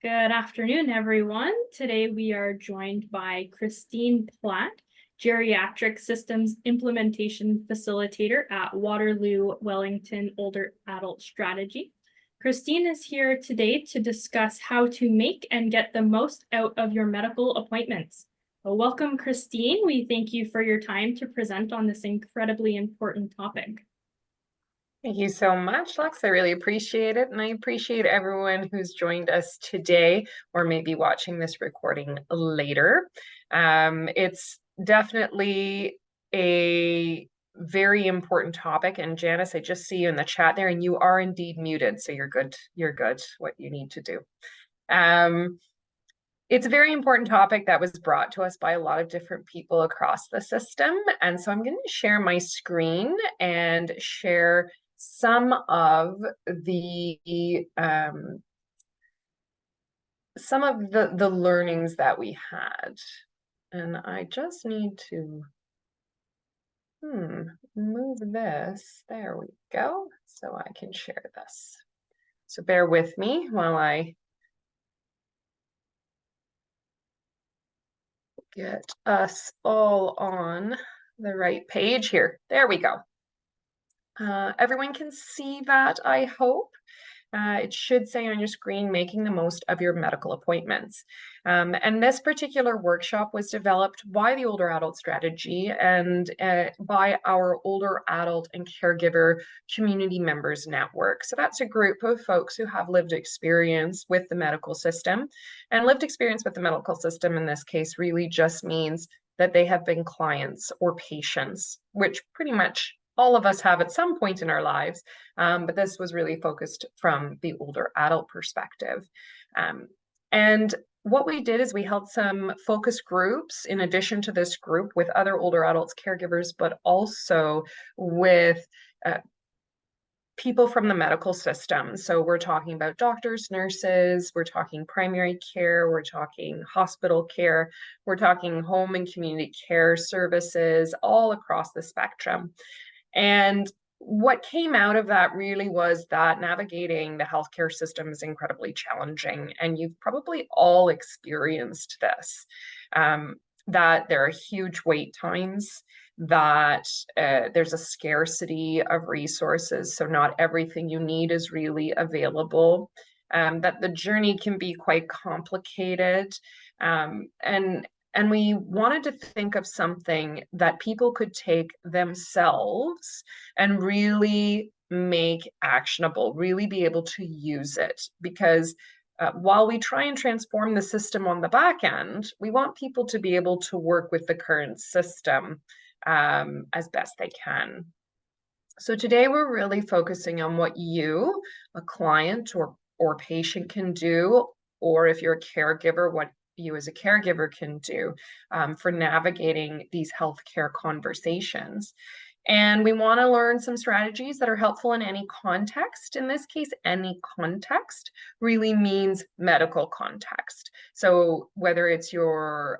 Good afternoon, everyone. Today we are joined by Christine Platt, Geriatric Systems Implementation Facilitator at Waterloo-Wellington Older Adult Strategy. Christine is here today to discuss how to make and get the most out of your medical appointments. Well, welcome, Christine. We thank you for your time to present on this incredibly important topic. Thank you so much, Lex. I really appreciate it. And I appreciate everyone who's joined us today or maybe watching this recording later. It's definitely a very important topic. And Janice, I just see you in the chat there, and you are indeed muted. So you're good. You're good. What you need to do. It's a very important topic that was brought to us by a lot of different people across the system. And so I'm going to share my screen and share some of the learnings that we had. And I just need to move this. There we go. So I can share this. So bear with me while I get us all on the right page here. There we go. Everyone can see that, I hope. It should say on your screen, making the most of your medical appointments. And this particular workshop was developed by the Older Adult Strategy and by our Older Adult and Caregiver Community Members Network. So that's a group of folks who have lived experience with the medical system. And lived experience with the medical system in this case really just means that they have been clients or patients, which pretty much all of us have at some point in our lives, but this was really focused from the older adult perspective. And what we did is we held some focus groups in addition to this group with other older adults caregivers, but also with people from the medical system. So we're talking about doctors, nurses, we're talking primary care, we're talking hospital care, we're talking home and community care services all across the spectrum. And what came out of that really was that navigating the healthcare system is incredibly challenging. And you've probably all experienced this, that there are huge wait times, that there's a scarcity of resources. So not everything you need is really available, that the journey can be quite complicated. And we wanted to think of something that people could take themselves and really make actionable, really be able to use it. Because while we try and transform the system on the back end, we want people to be able to work with the current system as best they can. So today we're really focusing on what you, a client or patient, can do, or if you're a caregiver, what you as a caregiver can do for navigating these healthcare conversations. And we want to learn some strategies that are helpful in any context. In this case, any context really means medical context. So whether it's your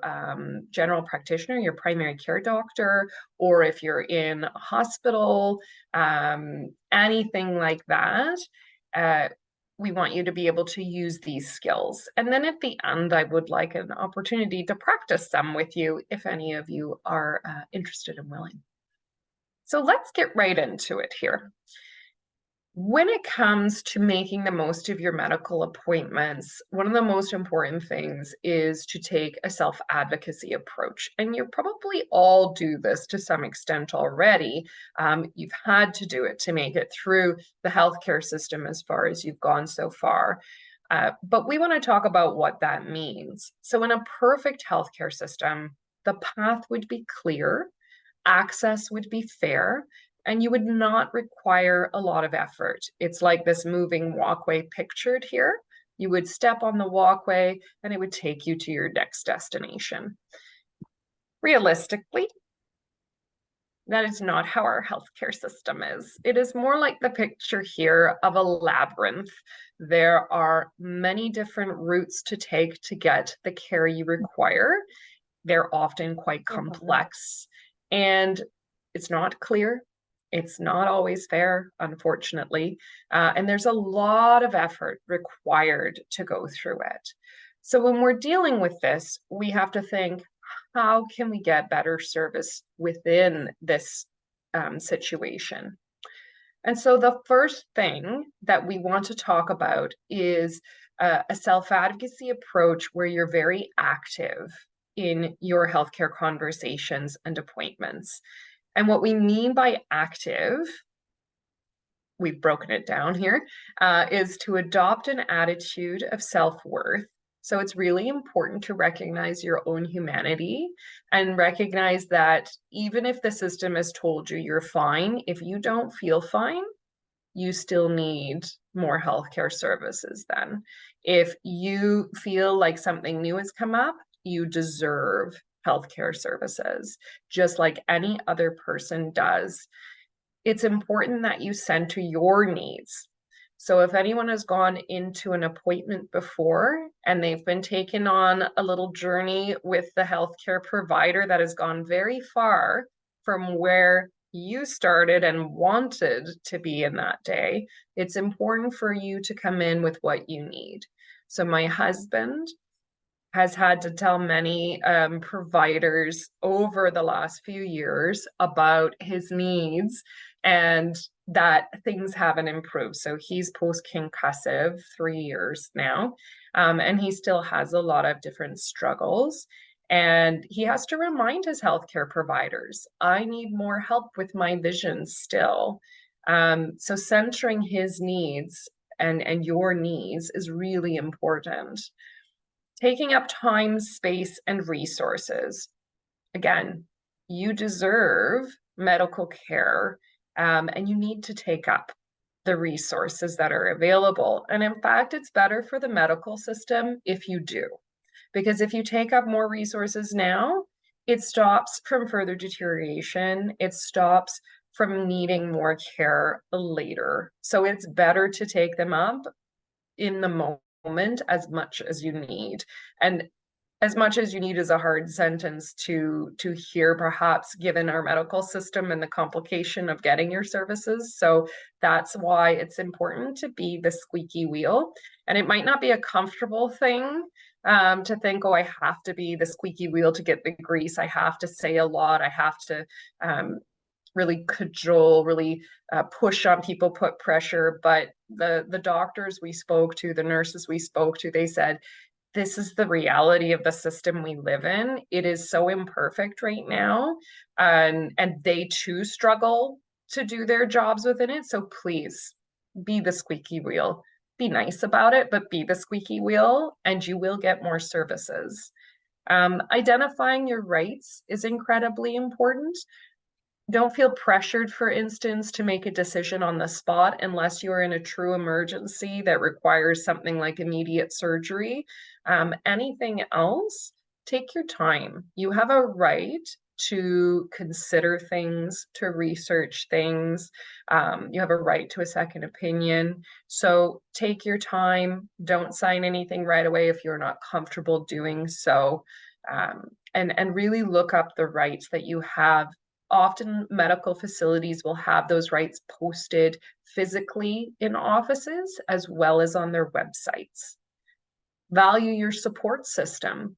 general practitioner, your primary care doctor, or if you're in a hospital, anything like that, we want you to be able to use these skills. And then at the end, I would like an opportunity to practice some with you if any of you are interested and willing. So let's get right into it here. When it comes to making the most of your medical appointments, one of the most important things is to take a self-advocacy approach. And you probably all do this to some extent already. You've had to do it to make it through the healthcare system as far as you've gone so far. But we want to talk about what that means. So in a perfect healthcare system, the path would be clear, access would be fair, and you would not require a lot of effort. It's like this moving walkway pictured here. You would step on the walkway and it would take you to your next destination. Realistically, that is not how our healthcare system is. It is more like the picture here of a labyrinth. There are many different routes to take to get the care you require. They're often quite complex, and it's not clear. It's not always fair, unfortunately, and there's a lot of effort required to go through it. So when we're dealing with this, we have to think, how can we get better service within this situation? And so the first thing that we want to talk about is a self-advocacy approach where you're very active in your healthcare conversations and appointments. And what we mean by active, we've broken it down here, is to adopt an attitude of self-worth. So it's really important to recognize your own humanity and recognize that even if the system has told you you're fine, if you don't feel fine, you still need more healthcare services then. If you feel like something new has come up, you deserve healthcare services, just like any other person does. It's important that you center your needs. So if anyone has gone into an appointment before and they've been taken on a little journey with the healthcare provider that has gone very far from where you started and wanted to be in that day, it's important for you to come in with what you need. So my husband has had to tell many providers over the last few years about his needs and that things haven't improved. So he's post-concussive 3 years now, and he still has a lot of different struggles. And he has to remind his healthcare providers, I need more help with my vision still. So centering his needs and your needs is really important. Taking up time, space, and resources. Again, you deserve medical care, and you need to take up the resources that are available. And in fact, it's better for the medical system if you do, because if you take up more resources now, it stops from further deterioration. It stops from needing more care later. So it's better to take them up in the moment as much as you need. And as much as you need is a hard sentence to hear, perhaps, given our medical system and the complication of getting your services. So that's why it's important to be the squeaky wheel. And it might not be a comfortable thing to think, oh, I have to be the squeaky wheel to get the grease. I have to say a lot. I have to really cajole, really push on people, put pressure. But the doctors we spoke to, the nurses we spoke to, they said, this is the reality of the system we live in. It is so imperfect right now. And they too struggle to do their jobs within it. So please be the squeaky wheel. Be nice about it, but be the squeaky wheel and you will get more services. Identifying your rights is incredibly important. Don't feel pressured, for instance, to make a decision on the spot unless you're in a true emergency that requires something like immediate surgery. Anything else, take your time. You have a right to consider things, to research things. You have a right to a second opinion. So take your time. Don't sign anything right away if you're not comfortable doing so. And really look up the rights that you have. Often medical facilities will have those rights posted physically in offices as well as on their websites. Value your support system.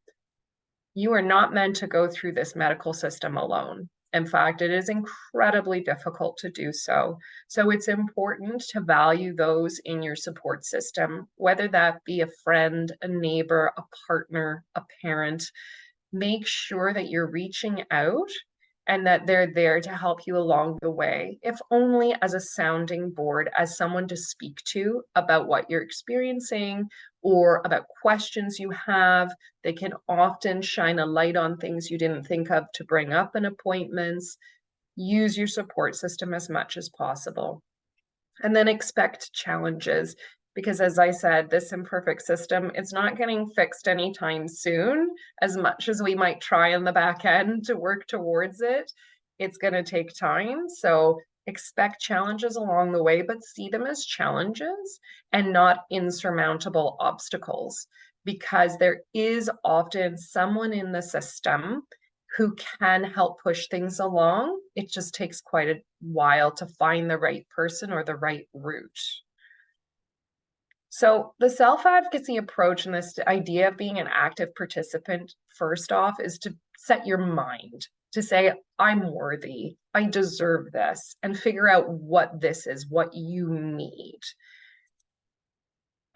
You are not meant to go through this medical system alone. In fact, it is incredibly difficult to do so. So it's important to value those in your support system, whether that be a friend, a neighbor, a partner, a parent. Make sure that you're reaching out and that they're there to help you along the way, if only as a sounding board, as someone to speak to about what you're experiencing or about questions you have. They can often shine a light on things you didn't think of to bring up in appointments. Use your support system as much as possible. And then expect challenges. Because as I said, this imperfect system, it's not getting fixed anytime soon. As much as we might try on the back end to work towards it, it's going to take time. So expect challenges along the way, but see them as challenges and not insurmountable obstacles. Because there is often someone in the system who can help push things along. It just takes quite a while to find the right person or the right route. So the self-advocacy approach and this idea of being an active participant, first off, is to set your mind to say, I'm worthy, I deserve this, and figure out what this is, what you need.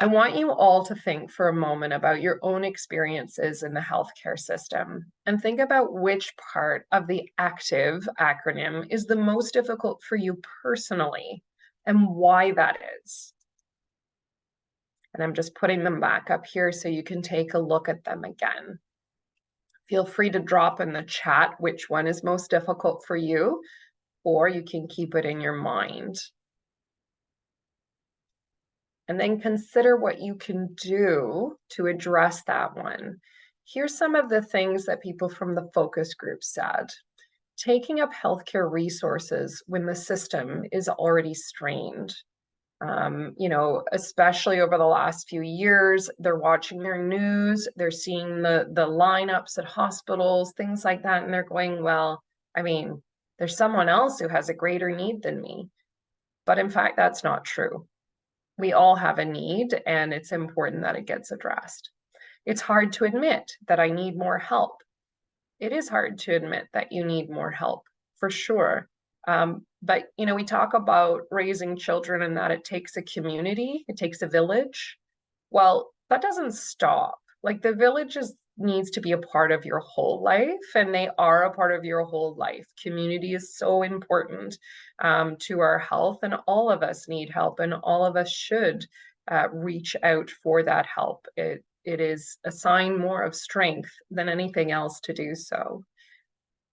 I want you all to think for a moment about your own experiences in the healthcare system and think about which part of the ACTIVE acronym is the most difficult for you personally and why that is. And I'm just putting them back up here so you can take a look at them again. Feel free to drop in the chat which one is most difficult for you, or you can keep it in your mind. And then consider what you can do to address that one. Here's some of the things that people from the focus group said. Taking up healthcare resources when the system is already strained. You know, especially over the last few years, they're watching their news, they're seeing the lineups at hospitals, things like that, and they're going, well, I mean, there's someone else who has a greater need than me. But in fact, that's not true. We all have a need, and it's important that it gets addressed. It's hard to admit that I need more help. It is hard to admit that you need more help, for sure. But, you know, we talk about raising children and that it takes a community, it takes a village. Well, that doesn't stop. Like, the village needs to be a part of your whole life, and they are a part of your whole life. Community is so important to our health, and all of us need help, and all of us should reach out for that help. It is a sign more of strength than anything else to do so.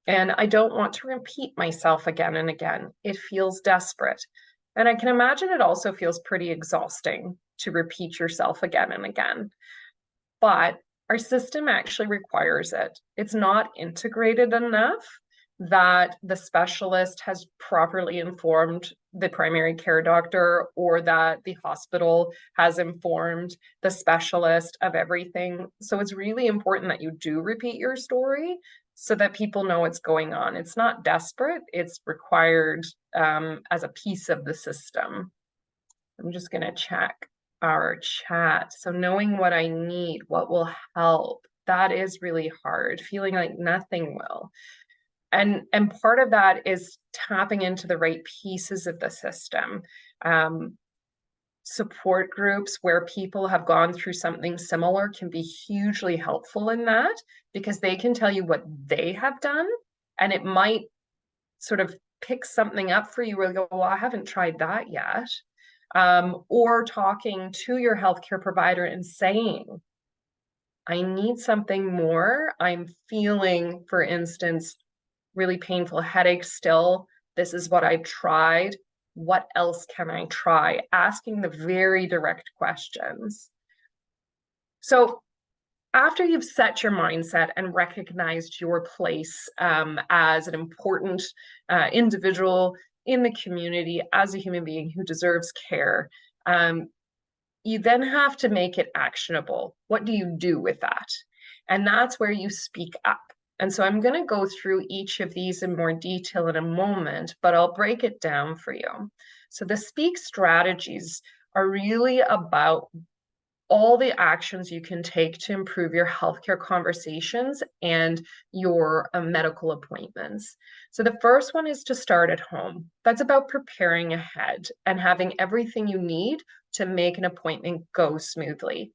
And I don't want to repeat myself again and again. It feels desperate. And I can imagine it also feels pretty exhausting to repeat yourself again and again. But our system actually requires it. It's not integrated enough that the specialist has properly informed the primary care doctor, or that the hospital has informed the specialist of everything. So it's really important that you do repeat your story so that people know what's going on. It's not desperate, it's required as a piece of the system. I'm just going to check our chat. So knowing what I need, what will help, that is really hard, feeling like nothing will. And part of that is tapping into the right pieces of the system. Support groups where people have gone through something similar can be hugely helpful in that, because they can tell you what they have done, and it might sort of pick something up for you where you go, well, I haven't tried that yet. Or talking to your healthcare provider and saying, I need something more. I'm feeling, for instance, really painful headaches still. This is what I've tried. What else can I try? Asking the very direct questions. So after you've set your mindset and recognized your place as an important individual in the community, as a human being who deserves care, you then have to make it actionable. What do you do with that? And that's where you speak up. And so I'm going to go through each of these in more detail in a moment, but I'll break it down for you. So the speak strategies are really about all the actions you can take to improve your healthcare conversations and your medical appointments. So the first one is to start at home. That's about preparing ahead and having everything you need to make an appointment go smoothly.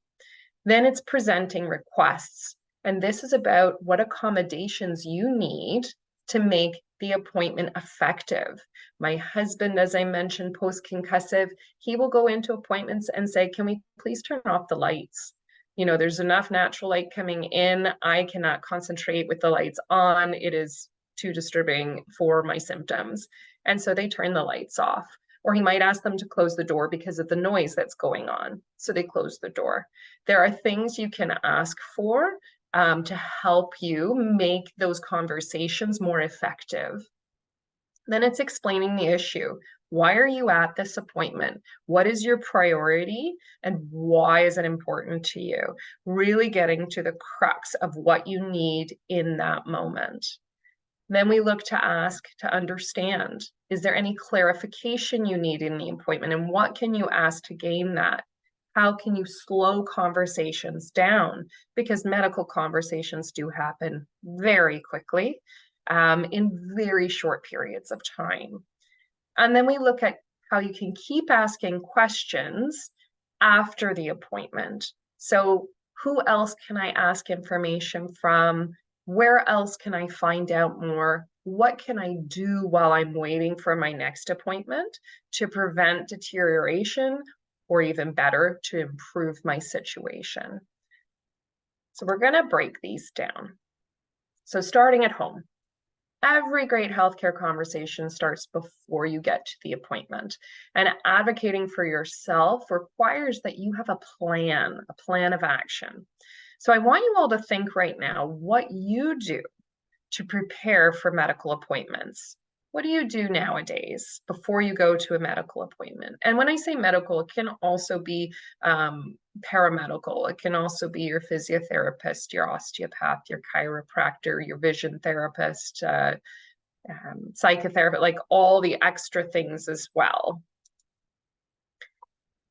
Then it's presenting requests. And this is about what accommodations you need to make the appointment effective. My husband, as I mentioned, post-concussive, he will go into appointments and say, can we please turn off the lights? You know, there's enough natural light coming in. I cannot concentrate with the lights on. It is too disturbing for my symptoms. And so they turn the lights off. Or he might ask them to close the door because of the noise that's going on. So they close the door. There are things you can ask for to help you make those conversations more effective. Then it's explaining the issue. Why are you at this appointment? What is your priority and why is it important to you? Really getting to the crux of what you need in that moment. Then we look to ask to understand. Is there any clarification you need in the appointment? And what can you ask to gain that? How can you slow conversations down? Because medical conversations do happen very quickly in very short periods of time. And then we look at how you can keep asking questions after the appointment. So, who else can I ask information from? Where else can I find out more? What can I do while I'm waiting for my next appointment to prevent deterioration, or even better, to improve my situation? So, we're going to break these down. So, starting at home. Every great healthcare conversation starts before you get to the appointment. And advocating for yourself requires that you have a plan of action. So I want you all to think right now what you do to prepare for medical appointments. What do you do nowadays before you go to a medical appointment? And when I say medical, it can also be paramedical. It can also be your physiotherapist, your osteopath, your chiropractor, your vision therapist, psychotherapist, like all the extra things as well.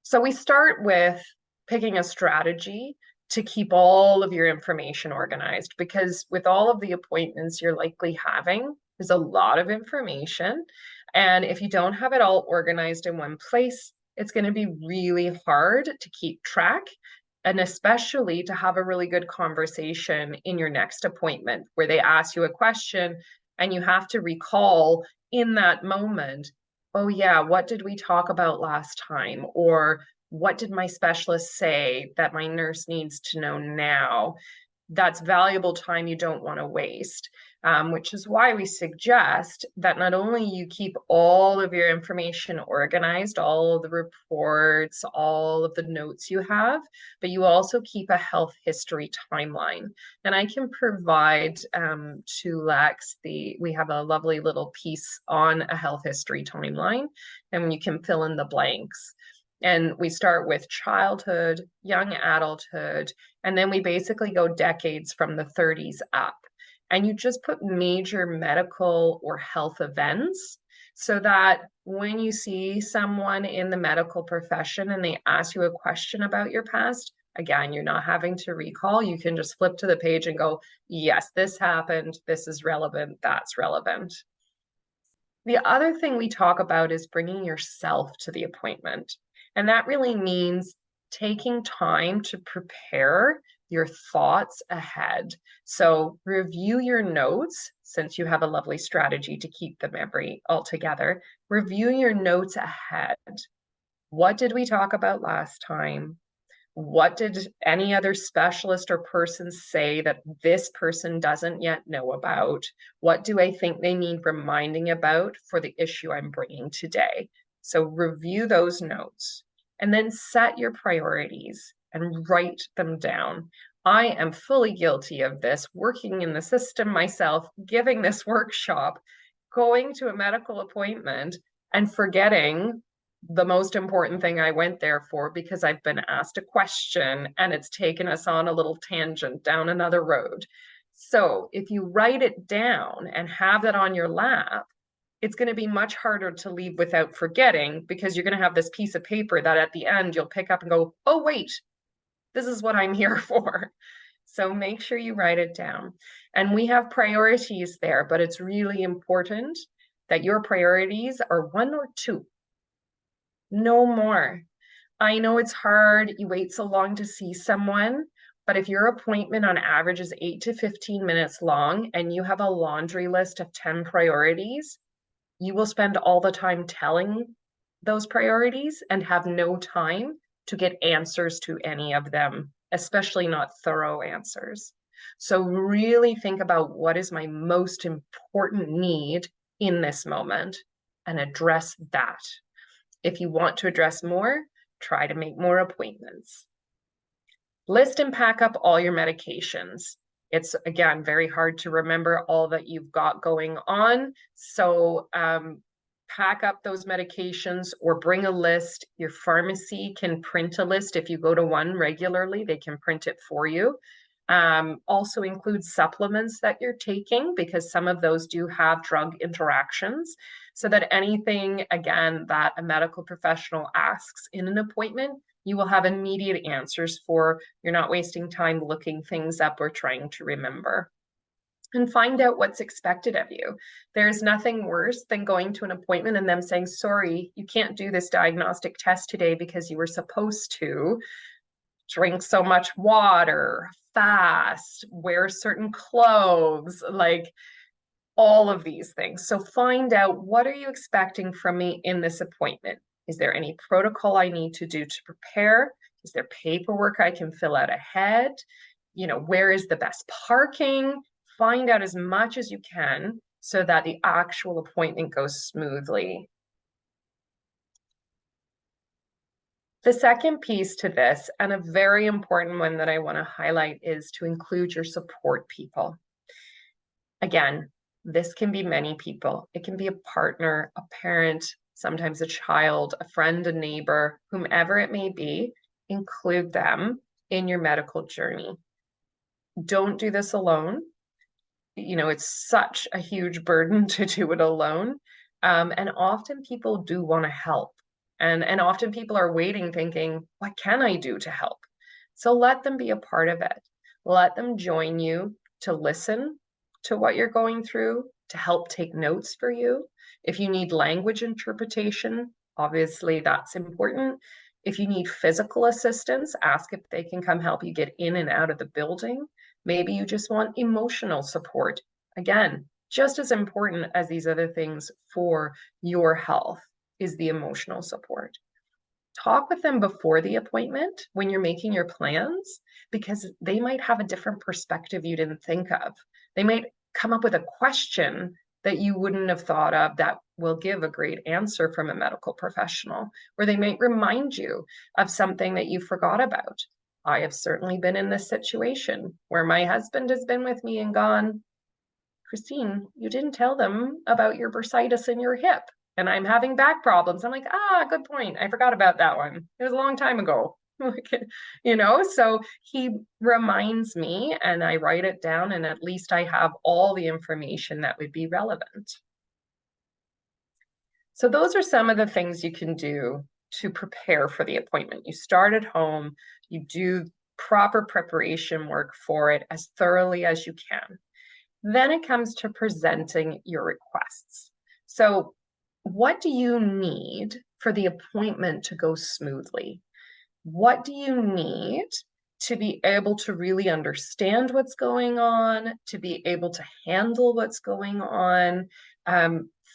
So we start with picking a strategy to keep all of your information organized, because with all of the appointments you're likely having, there's a lot of information. And if you don't have it all organized in one place, it's going to be really hard to keep track, and especially to have a really good conversation in your next appointment where they ask you a question and you have to recall in that moment, oh yeah, what did we talk about last time? Or what did my specialist say that my nurse needs to know now? That's valuable time you don't want to waste, which is why we suggest that not only you keep all of your information organized, all of the reports, all of the notes you have, but you also keep a health history timeline. And I can provide to Lex, we have a lovely little piece on a health history timeline, and you can fill in the blanks. And we start with childhood, young adulthood, and then we basically go decades from the 30s up. And you just put major medical or health events so that when you see someone in the medical profession and they ask you a question about your past, again, you're not having to recall. You can just flip to the page and go, yes, this happened. This is relevant. That's relevant. The other thing we talk about is bringing yourself to the appointment. And that really means taking time to prepare your thoughts ahead. So review your notes, since you have a lovely strategy to keep the memory all together. Review your notes ahead. What did we talk about last time? What did any other specialist or person say that this person doesn't yet know about? What do I think they need reminding about for the issue I'm bringing today? So review those notes and then set your priorities and write them down. I am fully guilty of this, working in the system myself, giving this workshop, going to a medical appointment and forgetting the most important thing I went there for because I've been asked a question and it's taken us on a little tangent down another road. So if you write it down and have that on your lap, it's going to be much harder to leave without forgetting, because you're going to have this piece of paper that at the end you'll pick up and go, oh, wait, this is what I'm here for. So make sure you write it down. And we have priorities there, but it's really important that your priorities are 1 or 2. No more. I know it's hard. You wait so long to see someone, but if your appointment on average is 8 to 15 minutes long and you have a laundry list of 10 priorities, you will spend all the time telling those priorities and have no time to get answers to any of them, especially not thorough answers. So really think about what is my most important need in this moment and address that. If you want to address more, try to make more appointments. List and pack up all your medications. It's, again, very hard to remember all that you've got going on. So pack up those medications or bring a list. Your pharmacy can print a list. If you go to one regularly, they can print it for you. Also include supplements that you're taking, because some of those do have drug interactions, so that anything, again, that a medical professional asks in an appointment, you will have immediate answers for. You're not wasting time looking things up or trying to remember. And find out what's expected of you. There's nothing worse than going to an appointment and them saying, sorry, you can't do this diagnostic test today because you were supposed to drink so much water, fast, wear certain clothes, like all of these things. So find out, what are you expecting from me in this appointment? Is there any protocol I need to do to prepare? Is there paperwork I can fill out ahead? Where is the best parking? Find out as much as you can so that the actual appointment goes smoothly. The second piece to this, and a very important one that I want to highlight, is to include your support people. Again, this can be many people. It can be a partner, a parent, sometimes a child, a friend, a neighbor, whomever it may be. Include them in your medical journey. Don't do this alone. It's such a huge burden to do it alone. And often people do want to help. And often people are waiting thinking, what can I do to help? So let them be a part of it. Let them join you to listen to what you're going through, to help take notes for you. If you need language interpretation, obviously that's important. If you need physical assistance, ask if they can come help you get in and out of the building. Maybe you just want emotional support. Again, just as important as these other things for your health is the emotional support. Talk with them before the appointment when you're making your plans, because they might have a different perspective you didn't think of. They might come up with a question that you wouldn't have thought of that will give a great answer from a medical professional, or they might remind you of something that you forgot about. I have certainly been in this situation where my husband has been with me and gone, Christine, you didn't tell them about your bursitis in your hip, and I'm having back problems. I'm like, good point. I forgot about that one. It was a long time ago. So he reminds me and I write it down, and at least I have all the information that would be relevant. So those are some of the things you can do to prepare for the appointment. You start at home, you do proper preparation work for it as thoroughly as you can. Then it comes to presenting your requests. So what do you need for the appointment to go smoothly? What do you need to be able to really understand what's going on, to be able to handle what's going on?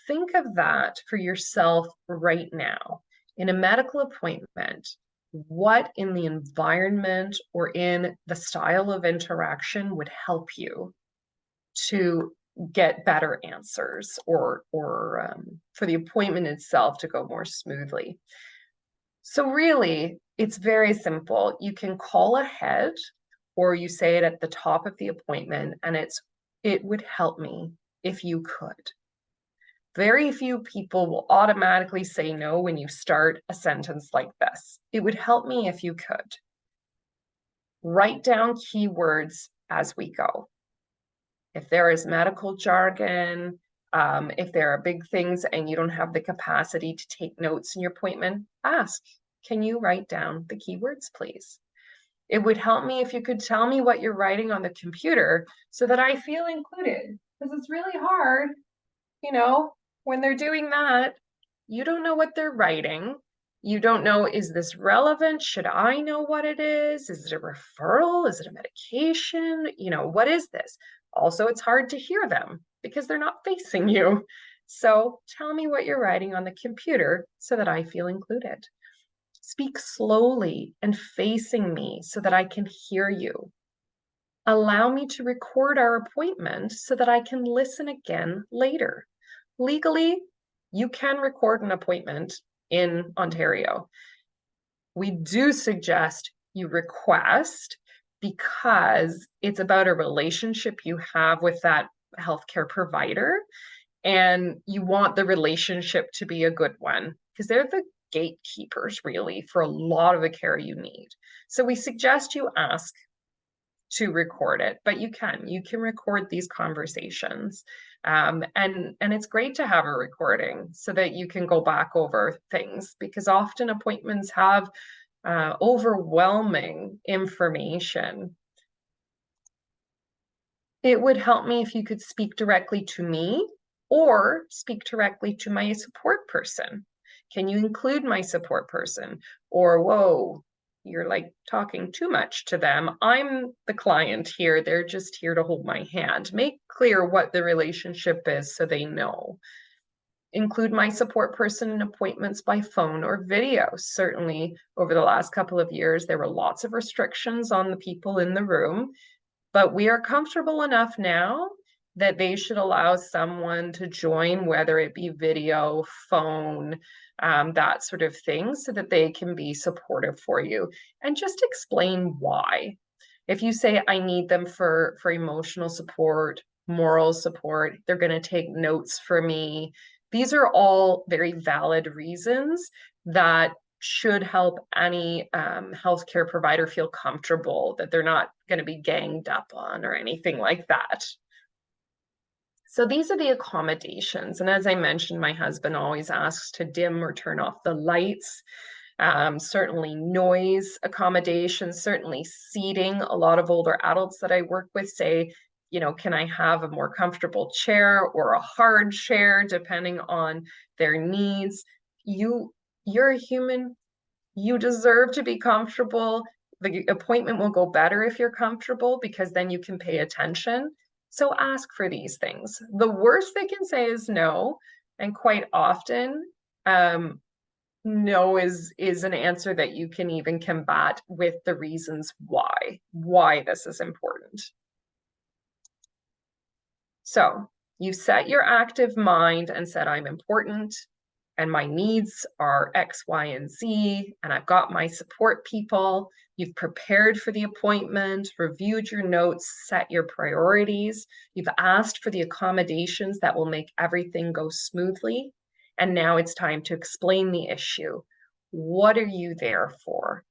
Think of that for yourself right now. In a medical appointment, what in the environment or in the style of interaction would help you to get better answers, or for the appointment itself to go more smoothly? So really, it's very simple. You can call ahead, or you say it at the top of the appointment, and it would help me if you could. Very few people will automatically say no when you start a sentence like this. It would help me if you could. Write down keywords as we go. If there is medical jargon, if there are big things and you don't have the capacity to take notes in your appointment, ask, can you write down the keywords, please? It would help me if you could tell me what you're writing on the computer so that I feel included, because it's really hard, when they're doing that, you don't know what they're writing. You don't know, is this relevant? Should I know what it is? Is it a referral? Is it a medication? What is this? Also, it's hard to hear them because they're not facing you. So tell me what you're writing on the computer so that I feel included. Speak slowly and facing me so that I can hear you. Allow me to record our appointment so that I can listen again later. Legally, you can record an appointment in Ontario. We do suggest you request, because it's about a relationship you have with that healthcare provider. And you want the relationship to be a good one because they're the gatekeepers really for a lot of the care you need. So we suggest you ask to record it, but you can record these conversations. And it's great to have a recording so that you can go back over things, because often appointments have overwhelming information. It would help me if you could speak directly to me or speak directly to my support person. Can you include my support person? Or, whoa, you're like talking too much to them. I'm the client here. They're just here to hold my hand. Make clear what the relationship is so they know. Include my support person in appointments by phone or video. Certainly, over the last couple of years, there were lots of restrictions on the people in the room, but we are comfortable enough now that they should allow someone to join, whether it be video, phone, that sort of thing, so that they can be supportive for you. And just explain why. If you say, I need them for emotional support, moral support, they're going to take notes for me. These are all very valid reasons that should help any healthcare provider feel comfortable that they're not going to be ganged up on or anything like that. So these are the accommodations. And as I mentioned, my husband always asks to dim or turn off the lights. Certainly noise accommodations, certainly seating. A lot of older adults that I work with say, you know, can I have a more comfortable chair or a hard chair, depending on their needs. You're a human. You deserve to be comfortable. The appointment will go better if you're comfortable, because then you can pay attention. So ask for these things. The worst they can say is no. And quite often, no is an answer that you can even combat with the reasons why this is important. So you set your active mind and said, I'm important and my needs are X, Y, and Z, and I've got my support people. You've prepared for the appointment, reviewed your notes, set your priorities. You've asked for the accommodations that will make everything go smoothly. And now it's time to explain the issue. What are you there for?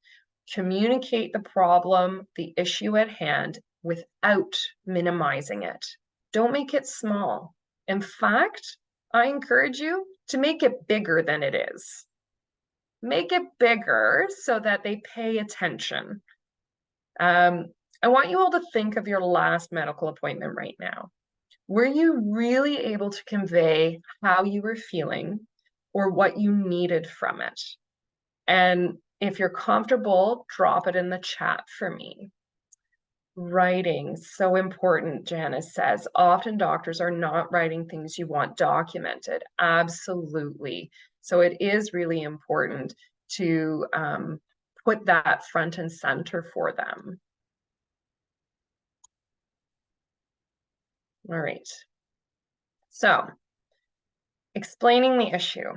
Communicate the problem, the issue at hand, without minimizing it. Don't make it small. In fact, I encourage you to make it bigger than it is. Make it bigger so that they pay attention. I want you all to think of your last medical appointment right now. Were you really able to convey how you were feeling or what you needed from it? And if you're comfortable, drop it in the chat for me. Writing, so important, Janice says. Often doctors are not writing things you want documented. Absolutely. So it is really important to put that front and center for them. All right. So explaining the issue.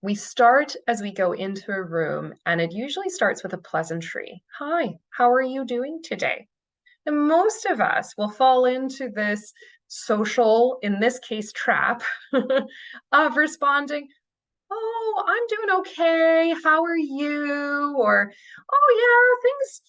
We start as we go into a room, and it usually starts with a pleasantry. Hi, how are you doing today? And most of us will fall into this social, in this case, trap of responding, oh, I'm doing okay. How are you? Or, oh, yeah, things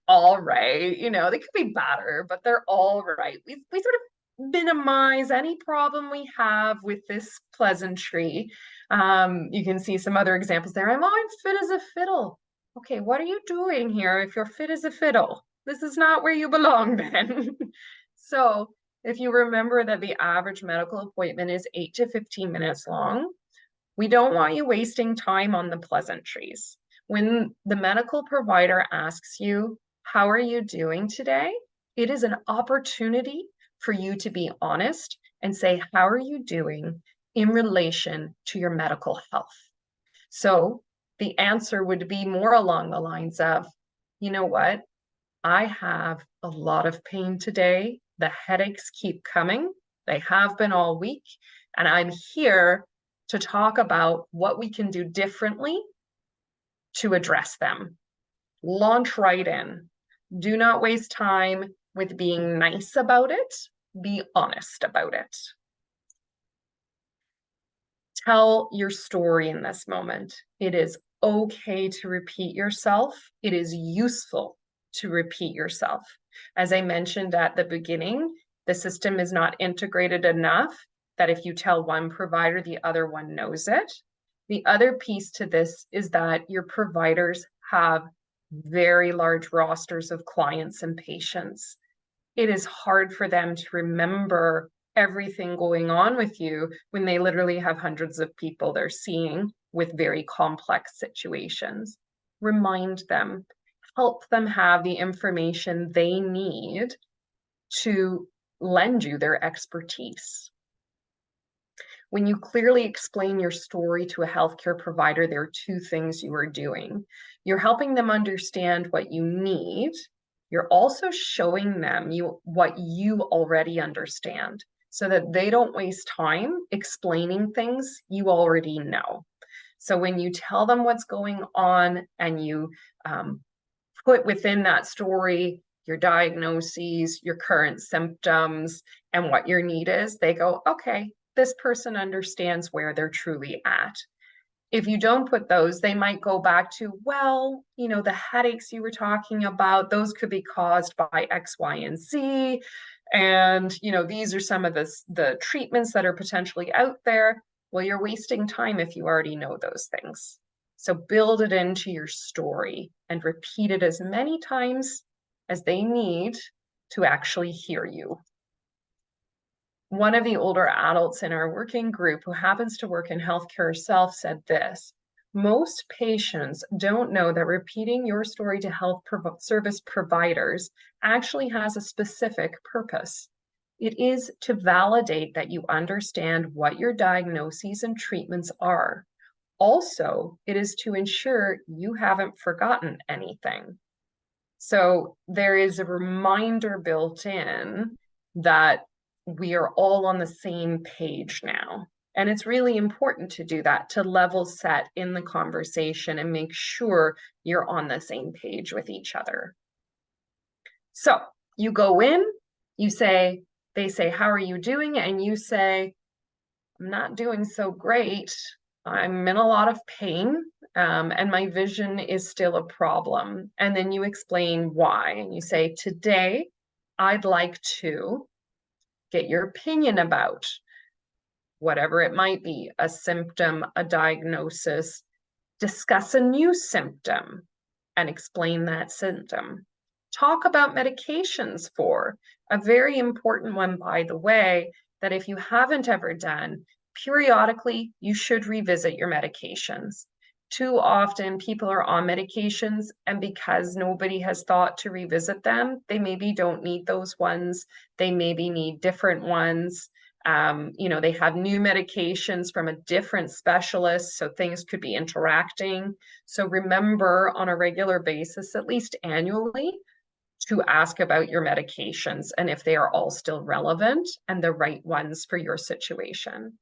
are all right. You know, they could be better, but they're all right. We sort of minimize any problem we have with this pleasantry. You can see some other examples there. I'm fit as a fiddle. Okay, what are you doing here if you're fit as a fiddle? This is not where you belong then. So if you remember that the average medical appointment is 8 to 15 minutes long, we don't want you wasting time on the pleasantries. When the medical provider asks you, how are you doing today? It is an opportunity for you to be honest and say, how are you doing in relation to your medical health? So the answer would be more along the lines of, you know what? I have a lot of pain today. The headaches keep coming. They have been all week. And I'm here to talk about what we can do differently to address them. Launch right in. Do not waste time with being nice about it. Be honest about it. Tell your story in this moment. It is okay to repeat yourself. It is useful to repeat yourself. As I mentioned at the beginning, the system is not integrated enough that if you tell one provider, the other one knows it. The other piece to this is that your providers have very large rosters of clients and patients. It is hard for them to remember everything going on with you when they literally have hundreds of people they're seeing with very complex situations. Remind them, help them have the information they need to lend you their expertise. When you clearly explain your story to a healthcare provider, there are two things you are doing. You're helping them understand what you need. You're also showing them what you already understand so that they don't waste time explaining things you already know. So when you tell them what's going on and you put within that story your diagnoses, your current symptoms, and what your need is, they go, okay, this person understands where they're truly at. If you don't put those, they might go back to, well, the headaches you were talking about, those could be caused by X, Y, and Z. And, these are some of the treatments that are potentially out there. Well, you're wasting time if you already know those things. So build it into your story and repeat it as many times as they need to actually hear you. One of the older adults in our working group who happens to work in healthcare herself said this: most patients don't know that repeating your story to health service providers actually has a specific purpose. It is to validate that you understand what your diagnoses and treatments are. Also, it is to ensure you haven't forgotten anything. So there is a reminder built in that we are all on the same page now. And it's really important to do that, to level set in the conversation and make sure you're on the same page with each other. So you go in, they say, how are you doing? And you say, I'm not doing so great. I'm in a lot of pain, and my vision is still a problem. And then you explain why. And you say, today, I'd like to get your opinion about whatever it might be, a symptom, a diagnosis, discuss a new symptom and explain that symptom. Talk about medications for a very important one, by the way, that if you haven't ever done, periodically you should revisit your medications. Too often people are on medications, and because nobody has thought to revisit them, they maybe don't need those ones. They maybe need different ones. They have new medications from a different specialist, so things could be interacting. So remember on a regular basis, at least annually, to ask about your medications and if they are all still relevant and the right ones for your situation.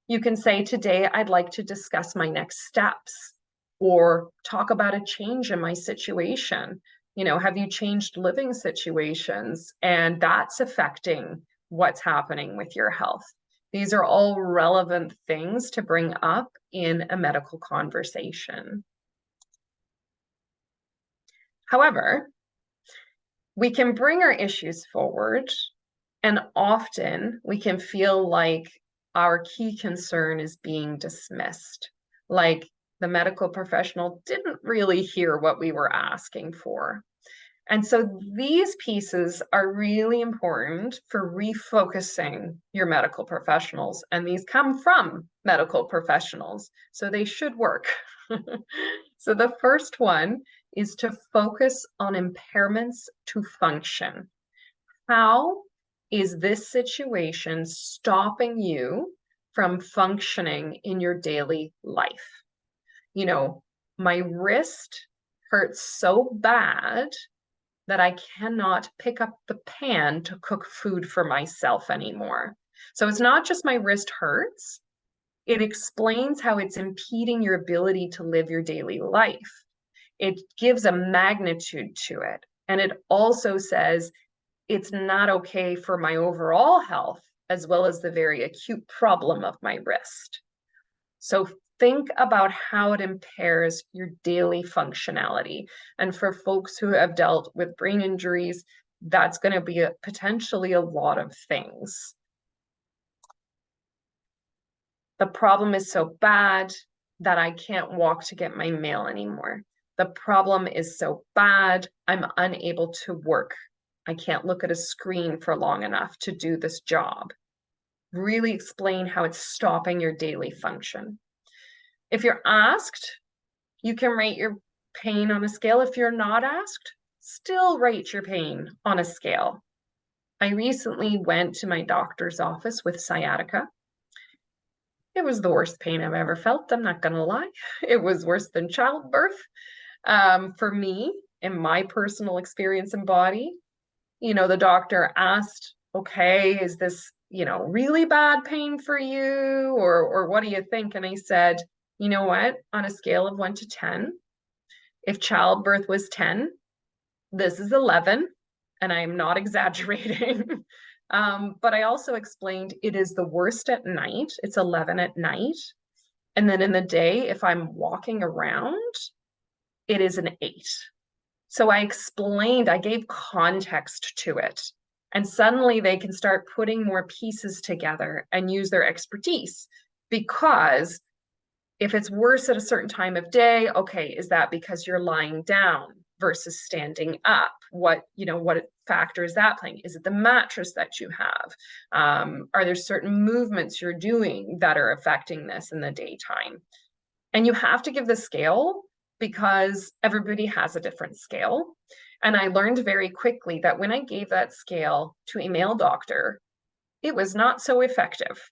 You can say, today, I'd like to discuss my next steps or talk about a change in my situation. Have you changed living situations? And that's affecting what's happening with your health. These are all relevant things to bring up in a medical conversation. However, we can bring our issues forward, and often we can feel like our key concern is being dismissed, like the medical professional didn't really hear what we were asking for. And so these pieces are really important for refocusing your medical professionals, and these come from medical professionals, so they should work. So the first one is to focus on impairments to function. How is this situation stopping you from functioning in your daily life? My wrist hurts so bad that I cannot pick up the pan to cook food for myself anymore. So it's not just my wrist hurts. It explains how it's impeding your ability to live your daily life. It gives a magnitude to it. And it also says it's not okay for my overall health, as well as the very acute problem of my wrist. So think about how it impairs your daily functionality. And for folks who have dealt with brain injuries, that's going to be potentially a lot of things. The problem is so bad that I can't walk to get my mail anymore. The problem is so bad, I'm unable to work. I can't look at a screen for long enough to do this job. Really explain how it's stopping your daily function. If you're asked, you can rate your pain on a scale. If you're not asked, still rate your pain on a scale. I recently went to my doctor's office with sciatica. It was the worst pain I've ever felt. I'm not going to lie. It was worse than childbirth. For me, in my personal experience and body, the doctor asked, okay, is this, really bad pain for you? Or what do you think? And I said, you know what? On a scale of 1 to 10, if childbirth was 10, this is 11, and I am not exaggerating. But I also explained it is the worst at night. It's 11 at night. And then in the day, if I'm walking around, it is an 8. So I explained, I gave context to it. And suddenly they can start putting more pieces together and use their expertise. Because if it's worse at a certain time of day, okay, is that because you're lying down versus standing up? What factor is that playing? Is it the mattress that you have? Are there certain movements you're doing that are affecting this in the daytime? And you have to give the scale because everybody has a different scale. And I learned very quickly that when I gave that scale to a male doctor, it was not so effective.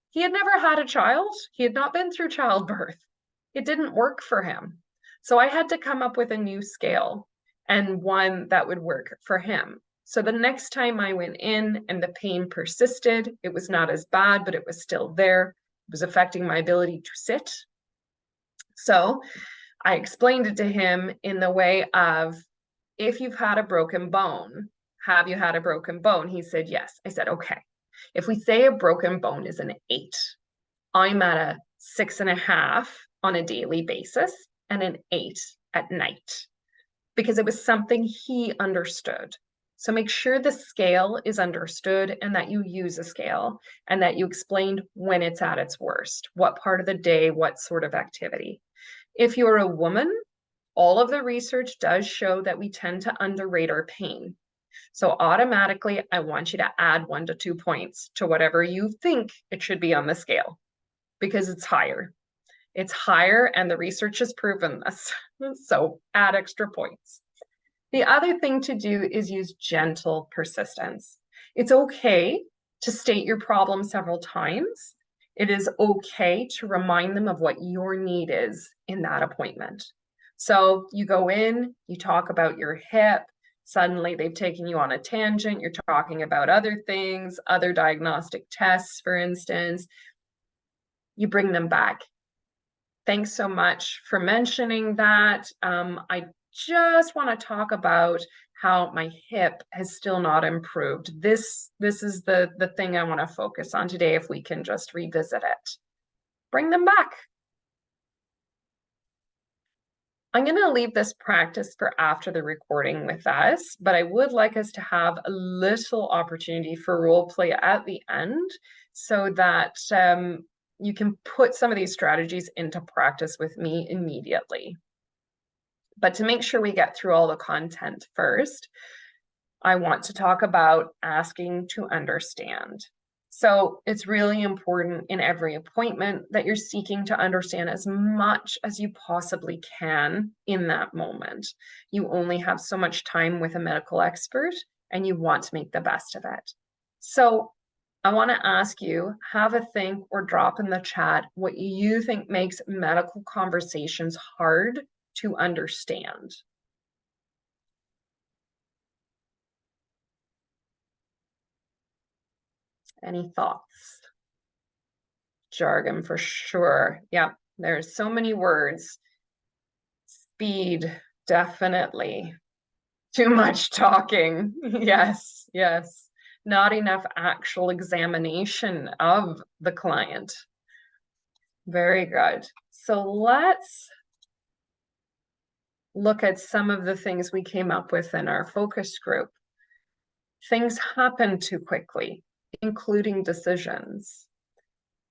He had never had a child. He had not been through childbirth. It didn't work for him. So I had to come up with a new scale and one that would work for him. So the next time I went in and the pain persisted, it was not as bad, but it was still there. It was affecting my ability to sit. So I explained it to him in the way of, if you've had a broken bone, have you had a broken bone? He said, yes. I said, okay. If we say a broken bone is an 8, I'm at a 6.5 on a daily basis and an 8 at night, because it was something he understood. So make sure the scale is understood and that you use a scale and that you explained when it's at its worst, what part of the day, what sort of activity. If you're a woman, all of the research does show that we tend to underrate our pain. So automatically, I want you to add 1 to 2 points to whatever you think it should be on the scale, because it's higher. It's higher, and the research has proven this. So add extra points. The other thing to do is use gentle persistence. It's okay to state your problem several times. It is okay to remind them of what your need is in that appointment. So you go in, you talk about your hip, suddenly they've taken you on a tangent, you're talking about other things, other diagnostic tests, for instance. You bring them back. Thanks so much for mentioning that. I just want to talk about how my hip has still not improved. This is the thing I want to focus on today, if we can just revisit it. Bring them back. I'm going to leave this practice for after the recording with us, but I would like us to have a little opportunity for role play at the end so that you can put some of these strategies into practice with me immediately. But to make sure we get through all the content first, I want to talk about asking to understand. So it's really important in every appointment that you're seeking to understand as much as you possibly can in that moment. You only have so much time with a medical expert, and you want to make the best of it. So I want to ask you, have a think or drop in the chat what you think makes medical conversations hard to understand. Any thoughts? Jargon for sure. Yeah, there's so many words. Speed, definitely. Too much talking. Yes, yes. Not enough actual examination of the client. Very good. So let's look at some of the things we came up with in our focus group. Things happen too quickly, including decisions.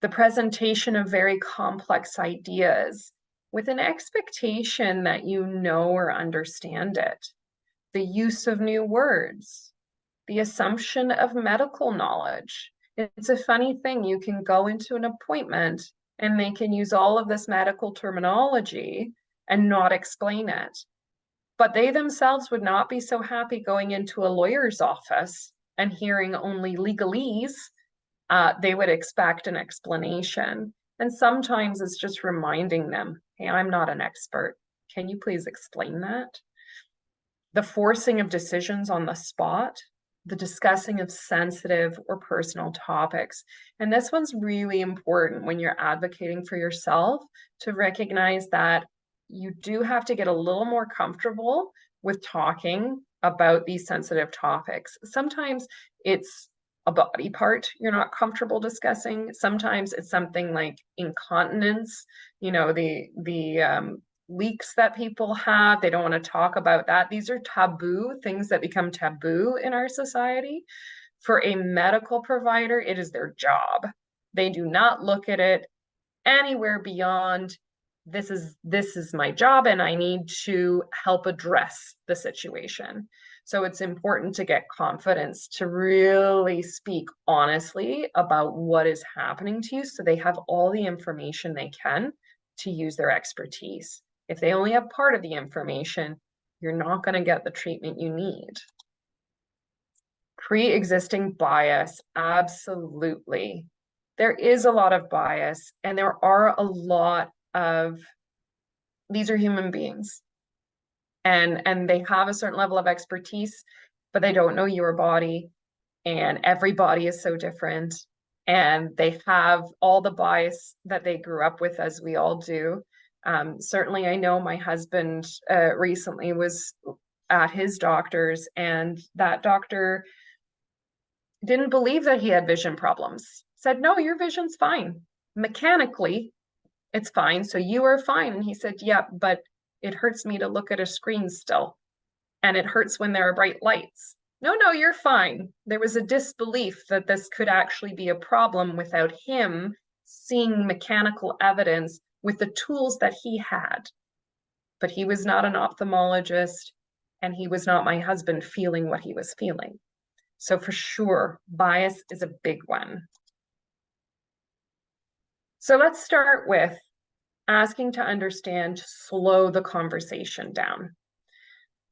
The presentation of very complex ideas with an expectation that you know or understand it. The use of new words, the assumption of medical knowledge. It's a funny thing. You can go into an appointment and they can use all of this medical terminology and not explain it. But they themselves would not be so happy going into a lawyer's office and hearing only legalese. They would expect an explanation. And sometimes it's just reminding them, hey, I'm not an expert. Can you please explain that? The forcing of decisions on the spot, the discussing of sensitive or personal topics. And this one's really important when you're advocating for yourself, to recognize that you do have to get a little more comfortable with talking about these sensitive topics. Sometimes it's a body part you're not comfortable discussing. Sometimes it's something like incontinence, the leaks that people have. They don't want to talk about that. These are taboo things that become taboo in our society. For a medical provider, it is their job. They do not look at it anywhere beyond, this is my job and I need to help address the situation. So it's important to get confidence to really speak honestly about what is happening to you, so they have all the information they can to use their expertise. If they only have part of the information, you're not going to get the treatment you need. Pre-existing bias, absolutely. There is a lot of bias, and there are a lot of, these are human beings, and they have a certain level of expertise, but they don't know your body, and every body is so different, and they have all the bias that they grew up with, as we all do. Certainly, I know my husband recently was at his doctor's, and that doctor didn't believe that he had vision problems. Said, no, your vision's fine. Mechanically, it's fine. So you are fine. And he said, yeah, but it hurts me to look at a screen still. And it hurts when there are bright lights. No, you're fine. There was a disbelief that this could actually be a problem without him seeing mechanical evidence with the tools that he had. But he was not an ophthalmologist, and he was not my husband feeling what he was feeling. So for sure, bias is a big one. So let's start with asking to understand, slow the conversation down.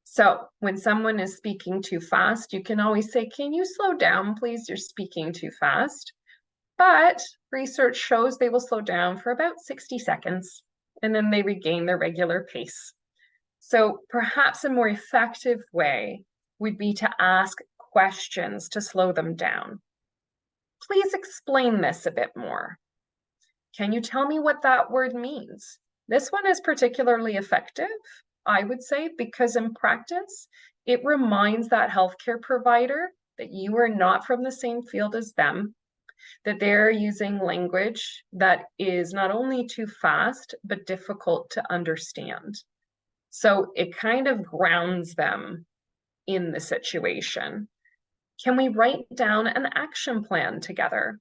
So when someone is speaking too fast, you can always say, can you slow down, please? You're speaking too fast. But research shows they will slow down for about 60 seconds, and then they regain their regular pace. So perhaps a more effective way would be to ask questions to slow them down. Please explain this a bit more. Can you tell me what that word means? This one is particularly effective, I would say, because in practice, it reminds that healthcare provider that you are not from the same field as them, that they're using language that is not only too fast, but difficult to understand. So it kind of grounds them in the situation. Can we write down an action plan together?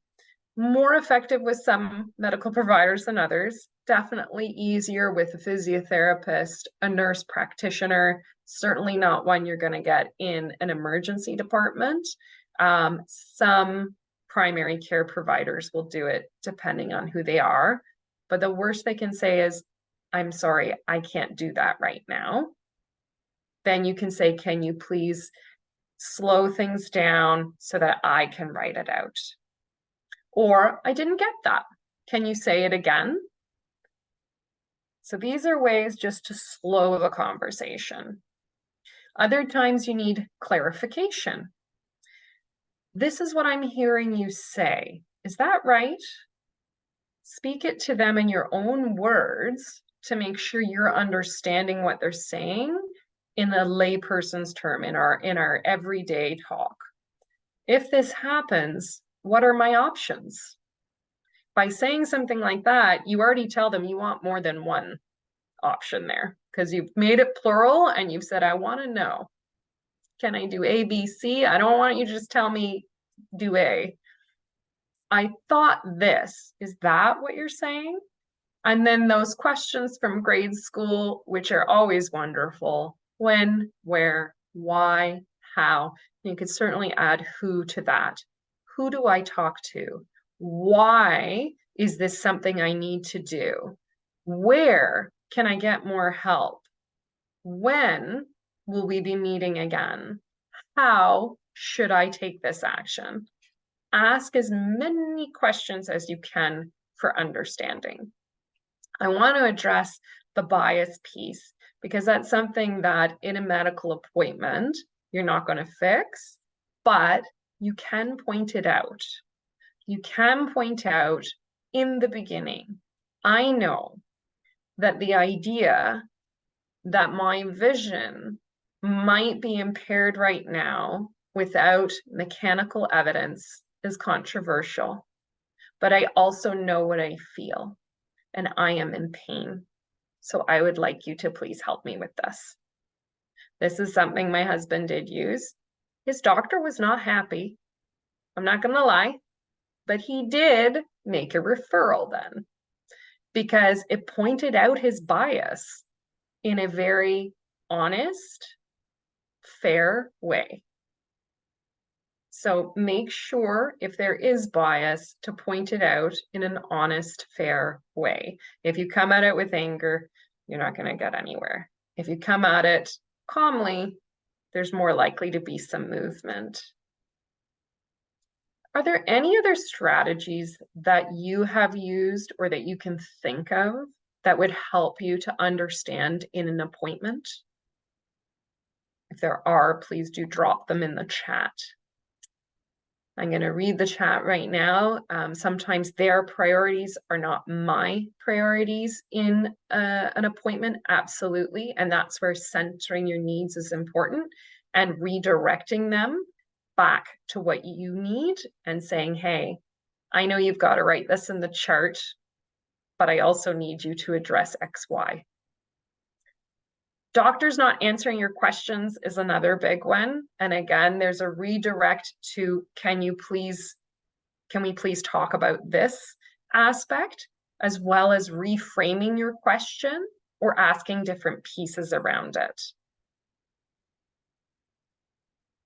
More effective with some medical providers than others, definitely easier with a physiotherapist, a nurse practitioner, certainly not one you're going to get in an emergency department. Some primary care providers will do it depending on who they are, but the worst they can say is, I'm sorry, I can't do that right now. Then you can say, can you please slow things down so that I can write it out? Or, I didn't get that. Can you say it again? So these are ways just to slow the conversation. Other times you need clarification. This is what I'm hearing you say. Is that right? Speak it to them in your own words to make sure you're understanding what they're saying in a layperson's term, in our everyday talk. If this happens, what are my options? by saying something like that, you already tell them you want more than one option there because you've made it plural and you've said, I want to know, can I do A, B, C? I don't want you to just tell me do A. I thought this, is that what you're saying? And then those questions from grade school, which are always wonderful. When, where, why, how. You could certainly add who to that. Who do I talk to? Why is this something I need to do? Where can I get more help? When will we be meeting again? How should I take this action? Ask as many questions as you can for understanding. I want to address the bias piece because that's something that in a medical appointment, you're not going to fix, but you can point it out. You can point out in the beginning, I know that the idea that my vision might be impaired right now without mechanical evidence is controversial, but I also know what I feel and I am in pain. So I would like you to please help me with this. This is something my husband did use. His doctor was not happy. I'm not going to lie, but he did make a referral then because it pointed out his bias in a very honest, fair way. So make sure if there is bias to point it out in an honest, fair way. If you come at it with anger, you're not going to get anywhere. If you come at it calmly, there's more likely to be some movement. Are there any other strategies that you have used or that you can think of that would help you to understand in an appointment? If there are, please do drop them in the chat. I'm going to read the chat right now. Sometimes their priorities are not my priorities in an appointment, absolutely. And that's where centering your needs is important and redirecting them back to what you need and saying, hey, I know you've got to write this in the chart, but I also need you to address X, Y. Doctors not answering your questions is another big one. And again, there's a redirect to, can we please talk about this aspect, as well as reframing your question or asking different pieces around it.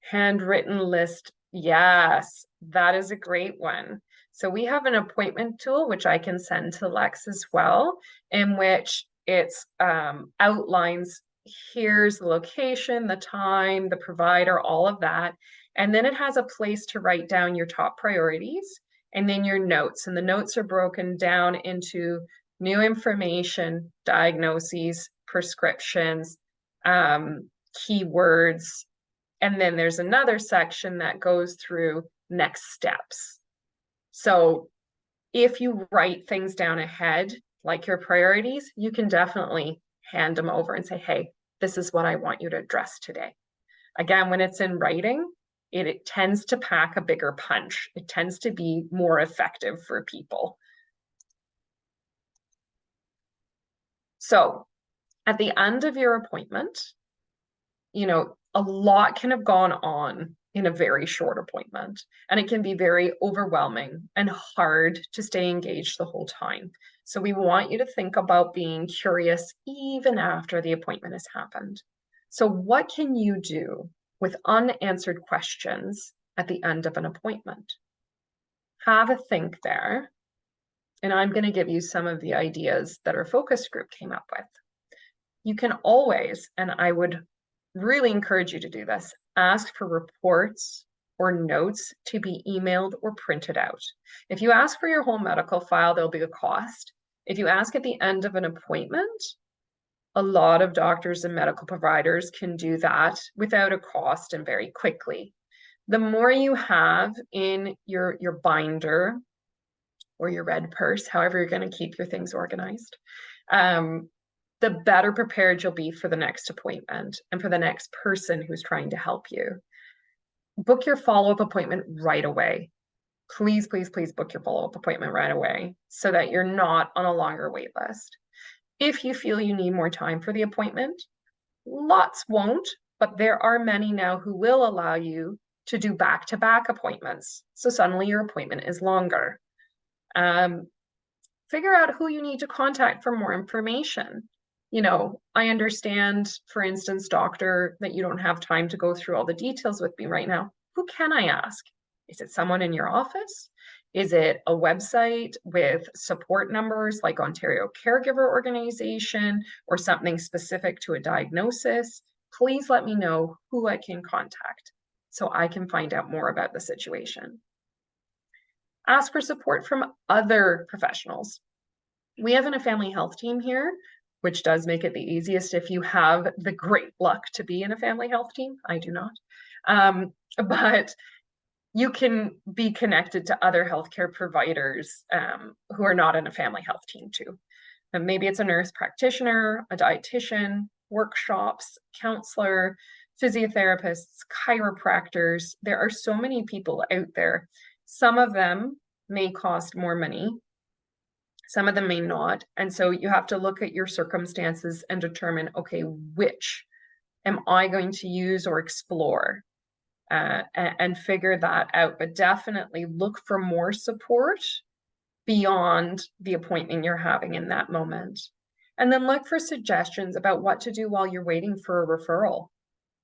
Handwritten list. Yes, that is a great one. So we have an appointment tool, which I can send to Lex as well, in which it's outlines, here's the location, the time, the provider, all of that. And then it has a place to write down your top priorities and then your notes. And the notes are broken down into new information, diagnoses, prescriptions, keywords. And then there's another section that goes through next steps. So if you write things down ahead, like your priorities, you can definitely hand them over and say, hey, this is what I want you to address today. Again, when it's in writing, it tends to pack a bigger punch. It tends to be more effective for people. So at the end of your appointment, you know, a lot can have gone on in a very short appointment, and it can be very overwhelming and hard to stay engaged the whole time. So we want you to think about being curious even after the appointment has happened. So what can you do with unanswered questions at the end of an appointment? Have a think there. And I'm going to give you some of the ideas that our focus group came up with. You can always, and I would really encourage you to do this, ask for reports or notes to be emailed or printed out. If you ask for your whole medical file, there'll be a cost. If you ask at the end of an appointment, a lot of doctors and medical providers can do that without a cost and very quickly. The more you have in your binder or your red purse, however you're going to keep your things organized, the better prepared you'll be for the next appointment and for the next person who's trying to help you. Book your follow-up appointment right away. please, please, please book your follow-up appointment right away so that you're not on a longer wait list. If you feel you need more time for the appointment, lots won't, but there are many now who will allow you to do back-to-back appointments. So suddenly your appointment is longer. Figure out who you need to contact for more information. You know, I understand, for instance, doctor, that you don't have time to go through all the details with me right now. Who can I ask? Is it someone in your office? Is it a website with support numbers like Ontario Caregiver Organization or something specific to a diagnosis? Please let me know who I can contact so I can find out more about the situation. Ask for support from other professionals. We have a family health team here, which does make it the easiest if you have the great luck to be in a family health team. I do not. But you can be connected to other healthcare providers who are not in a family health team too. And maybe it's a nurse practitioner, a dietitian, workshops, counselor, physiotherapists, chiropractors. There are so many people out there. Some of them may cost more money. Some of them may not. And so you have to look at your circumstances and determine, okay, which am I going to use or explore? And figure that out, but definitely look for more support beyond the appointment you're having in that moment. And then look for suggestions about what to do while you're waiting for a referral,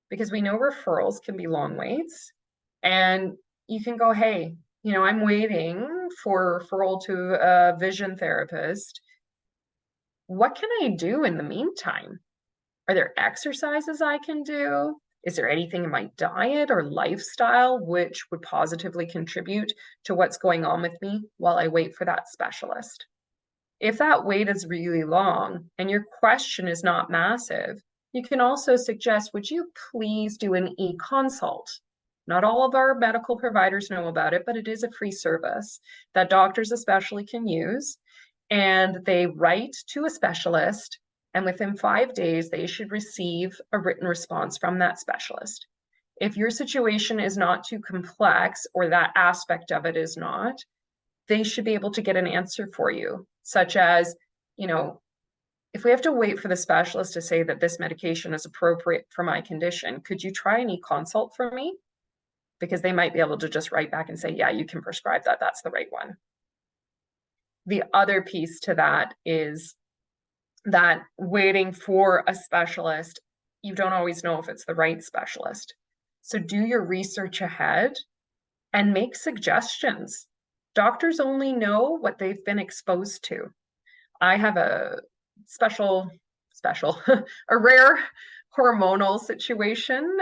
because we know referrals can be long waits. And you can go, hey, you know, I'm waiting for a referral to a vision therapist. What can I do in the meantime? Are there exercises I can do? Is there anything in my diet or lifestyle which would positively contribute to what's going on with me while I wait for that specialist? If that wait is really long and your question is not massive, you can also suggest, would you please do an e-consult? Not all of our medical providers know about it, but it is a free service that doctors especially can use. And they write to a specialist, and within 5 days, they should receive a written response from that specialist. If your situation is not too complex or that aspect of it is not, they should be able to get an answer for you, such as, you know, if we have to wait for the specialist to say that this medication is appropriate for my condition, could you try an e-consult for me? Because they might be able to just write back and say, yeah, you can prescribe that. That's the right one. The other piece to that is that waiting for a specialist, you don't always know if it's the right specialist. So do your research ahead and make suggestions. Doctors only know what they've been exposed to. I have a a rare hormonal situation,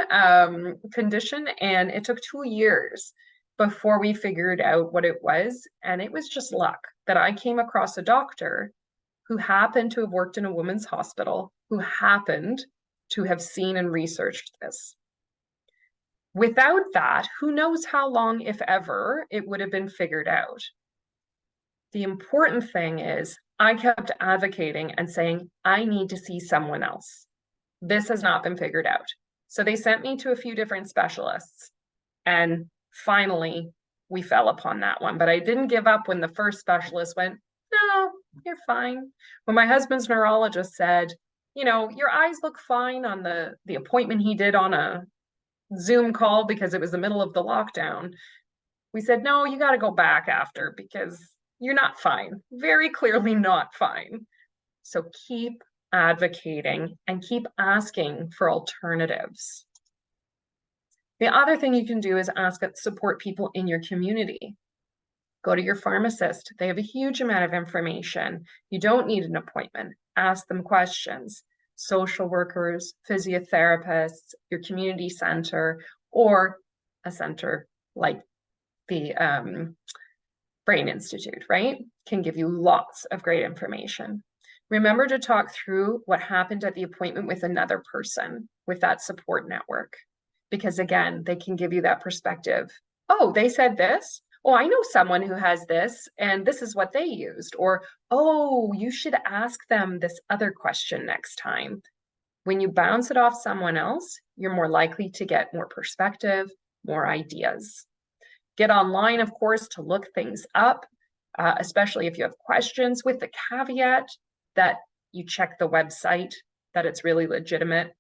condition, and it took 2 years before we figured out what it was. And it was just luck that I came across a doctor who happened to have worked in a women's hospital, who happened to have seen and researched this. Without that, who knows how long, if ever, it would have been figured out. The important thing is I kept advocating and saying, I need to see someone else. This has not been figured out. So they sent me to a few different specialists, and finally we fell upon that one. But I didn't give up when the first specialist went, no, you're fine. When my husband's neurologist said, you know, your eyes look fine on the appointment he did on a Zoom call because it was the middle of the lockdown, we said, no, you got to go back after because you're not fine. Very clearly not fine. So keep advocating and keep asking for alternatives. The other thing you can do is ask support people in your community. Go to your pharmacist. They have a huge amount of information. You don't need an appointment. Ask them questions. Social workers, physiotherapists, your community center, or a center like the Brain Institute, right? Can give you lots of great information. Remember to talk through what happened at the appointment with another person with that support network, because again, they can give you that perspective. Oh, they said this. Oh, I know someone who has this, and this is what they used. Or, oh, you should ask them this other question next time. When you bounce it off someone else, you're more likely to get more perspective, more ideas. Get online, of course, to look things up, especially if you have questions, with the caveat that you check the website, that it's really legitimate.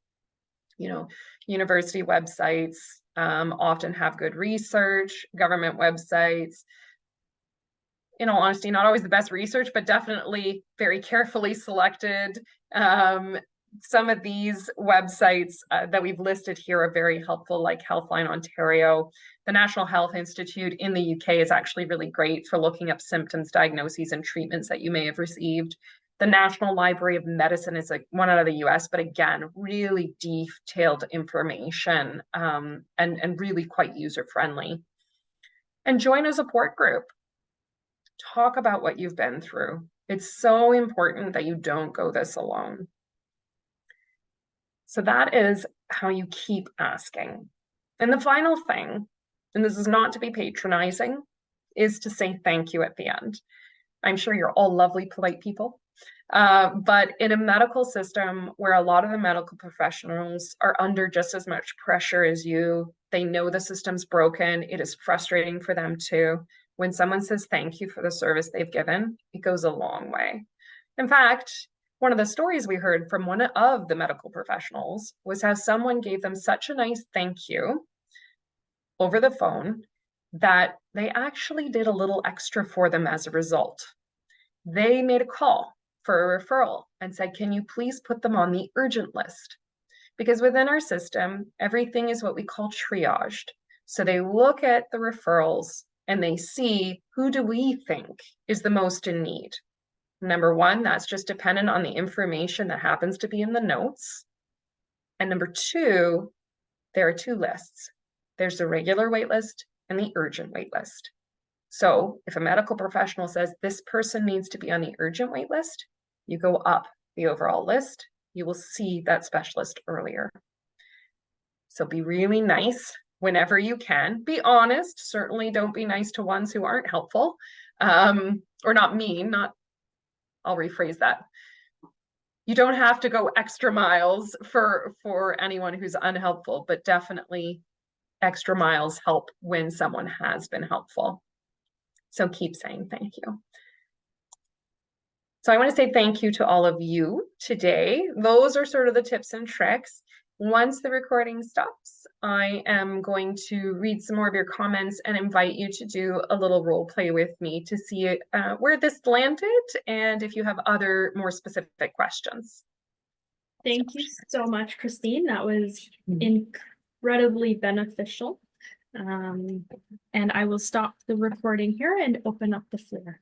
You know, university websites often have good research, government websites, in all honesty, not always the best research, but definitely very carefully selected. Some of these websites that we've listed here are very helpful, like Healthline Ontario. The National Health Institute in the UK is actually really great for looking up symptoms, diagnoses, and treatments that you may have received. The National Library of Medicine is like one out of the US, but again, really detailed information and really quite user-friendly. And join a support group. Talk about what you've been through. It's so important that you don't go this alone. So that is how you keep asking. And the final thing, and this is not to be patronizing, is to say thank you at the end. I'm sure you're all lovely, polite people. But in a medical system where a lot of the medical professionals are under just as much pressure as you, they know the system's broken. It is frustrating for them too. When someone says thank you for the service they've given, it goes a long way. In fact, one of the stories we heard from one of the medical professionals was how someone gave them such a nice thank you over the phone that they actually did a little extra for them as a result. They made a call for a referral and said, can you please put them on the urgent list? Because within our system, everything is what we call triaged. So they look at the referrals and they see, who do we think is the most in need? Number one, that's just dependent on the information that happens to be in the notes. And number two, there are two lists. There's the regular wait list and the urgent wait list. So if a medical professional says this person needs to be on the urgent wait list, you go up the overall list, you will see that specialist earlier. So be really nice whenever you can. Be honest. Certainly don't be nice to ones who aren't helpful, or not mean, I'll rephrase that. You don't have to go extra miles for anyone who's unhelpful, but definitely extra miles help when someone has been helpful. So keep saying thank you. So I want to say thank you to all of you today. Those are sort of the tips and tricks. Once the recording stops, I am going to read some more of your comments and invite you to do a little role play with me to see where this landed and if you have other more specific questions. Thank you so much, Christine. That was incredibly beneficial. And I will stop the recording here and open up the floor.